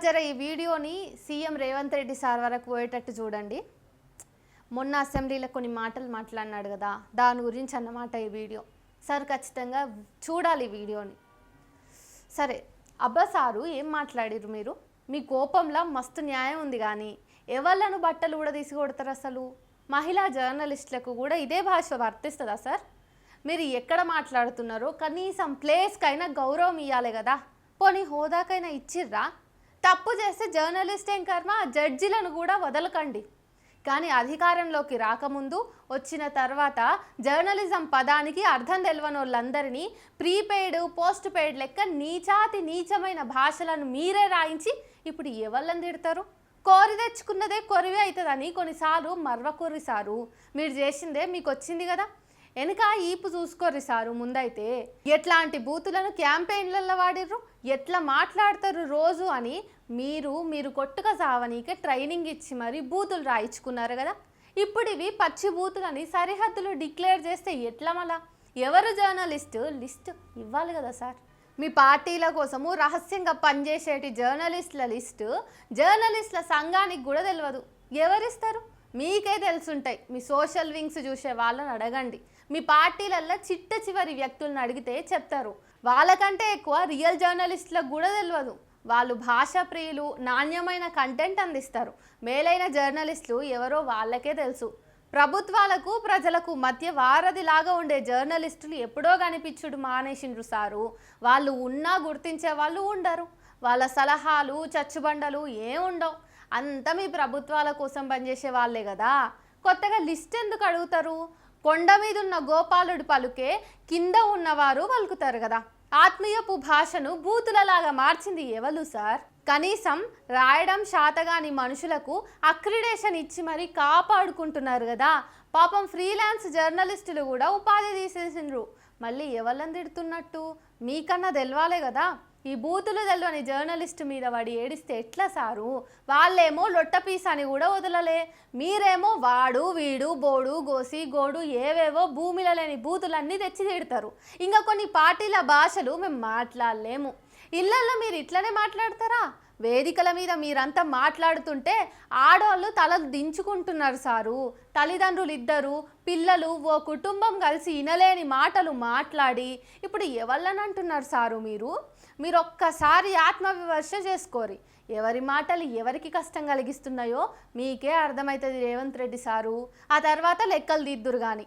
జర ఈ వీడియోని సీఎం రేవంత్ రెడ్డి సార్ వరకు పోయేటట్టు చూడండి. మొన్న అసెంబ్లీలో కొన్ని మాటలు మాట్లాడినాడు కదా, దాని గురించి అన్నమాట ఈ వీడియో. సార్ ఖచ్చితంగా చూడాలి ఈ వీడియోని. సరే అబ్బా సారు ఏం మాట్లాడిరు మీరు? మీ కోపంలో మస్తు న్యాయం ఉంది, కానీ ఎవళ్ళను బట్టలు కూడా తీసుకొడతారు అసలు? మహిళా జర్నలిస్టులకు కూడా ఇదే భాష వర్తిస్తుందా సార్? మీరు ఎక్కడ మాట్లాడుతున్నారో కనీసం ప్లేస్కైనా గౌరవం ఇవ్వాలి కదా, పోనీ హోదాకైనా ఇచ్చిర్రా? తప్పు చేస్తే జర్నలిస్ట్ ఏం కర్మ, జడ్జిలను కూడా వదలకండి. కానీ అధికారంలోకి రాకముందు వచ్చిన తర్వాత జర్నలిజం పదానికి అర్థం తెలియని వాళ్ళందరినీ ప్రీపెయిడ్ పోస్ట్ పెయిడ్ లెక్క నీచాతి నీచమైన భాషలను మీరే రాయించి ఇప్పుడు ఎవళ్ళని తిడతారు? కోరి తెచ్చుకున్నదే కొరివే అవుతుందని కొన్నిసార్లు మర్వకొర్రి సారు. మీరు చేసిందే మీకు వచ్చింది కదా, వెనుక ఈపు చూసుకోర్రి సారు. ముందైతే ఎట్లాంటి బూతులను క్యాంపెయిన్లలో వాడిర్రు, ఎట్లా మాట్లాడతారు రోజు అని మీరు కొట్టుక సావనీకే ట్రైనింగ్ ఇచ్చి మరి బూతులు రాయించుకున్నారు కదా. ఇప్పుడు ఇవి పచ్చి బూతులని సరిహద్దులు డిక్లేర్ చేస్తే ఎట్లా? మళ్ళా ఎవరు జర్నలిస్టు లిస్ట్ ఇవ్వాలి కదా సార్. మీ పార్టీల కోసము రహస్యంగా పనిచేసేటి జర్నలిస్టుల లిస్టు జర్నలిస్టుల సంఘానికి కూడా తెలియదు. ఎవరిస్తారు? మీకే తెలుసుంటాయి. మీ సోషల్ వింగ్స్ చూసే వాళ్ళని అడగండి. మీ పార్టీలల్లో చిట్ట చివరి వ్యక్తులను అడిగితే చెప్తారు. వాళ్ళకంటే ఎక్కువ రియల్ జర్నలిస్టులకు కూడా తెలియదు. వాళ్ళు భాషా ప్రియులు, నాణ్యమైన కంటెంట్ అందిస్తారు. మేలైన జర్నలిస్టులు ఎవరో వాళ్ళకే తెలుసు. ప్రభుత్వాలకు ప్రజలకు మధ్య వారధిలాగా ఉండే జర్నలిస్టులు ఎప్పుడో కనిపించుడు మానేసిండ్రు సారు. వాళ్ళు ఉన్నా గుర్తించే వాళ్ళు ఉండరు. వాళ్ళ సలహాలు చచ్చుబండలు ఏముండవు. అంతా మీ ప్రభుత్వాల కోసం పనిచేసే వాళ్ళే కదా. కొత్తగా లిస్ట్ ఎందుకు అడుగుతారు? కొండ మీద ఉన్న గోపాలుడి పలుకే కింద ఉన్నవారు పలుకుతారు కదా. ఆత్మీయపు భాషను బూతులలాగా మార్చింది ఎవరు సార్? కనీసం రాయడం శాతగాని మనుషులకు అక్రిడేషన్ ఇచ్చి మరీ కాపాడుకుంటున్నారు కదా. పాపం ఫ్రీలాన్స్ జర్నలిస్టులు కూడా ఉపాధి తీసేసిండ్రు. మళ్ళీ ఎవళ్ళని తిడుతున్నట్టు? మీకన్నా తెలవాలే కదా. ఈ బూతులు తెలవని జర్నలిస్టు మీద వాడి ఏడిస్తే ఎట్లా సారు? వాళ్ళేమో లొట్టపీస్ అని కూడా వదలలే, మీరేమో వాడు వీడు బోడు గోసి గోడు ఏవేవో భూమిలో లేని బూతులన్నీ తెచ్చి తిడతారు. ఇంకా కొన్ని పార్టీల భాషలు మేము మాట్లాడలేము. ఇళ్లల్లో మీరు ఇట్లనే మాట్లాడతారా? వేదికల మీద మీరంతా మాట్లాడుతుంటే ఆడవాళ్ళు తలలు దించుకుంటున్నారు సారు. తల్లిదండ్రులు ఇద్దరు పిల్లలు ఓ కుటుంబం కలిసి వినలేని మాటలు మాట్లాడి ఇప్పుడు ఎవళ్ళని అంటున్నారు సారు? మీరు ఒక్కసారి ఆత్మవిమర్శ చేసుకోరి. ఎవరి మాటలు ఎవరికి కష్టం కలిగిస్తున్నాయో మీకే అర్థమవుతుంది రేవంత్ రెడ్డి సారు. ఆ తర్వాత లెక్కలు దిద్దురు కానీ.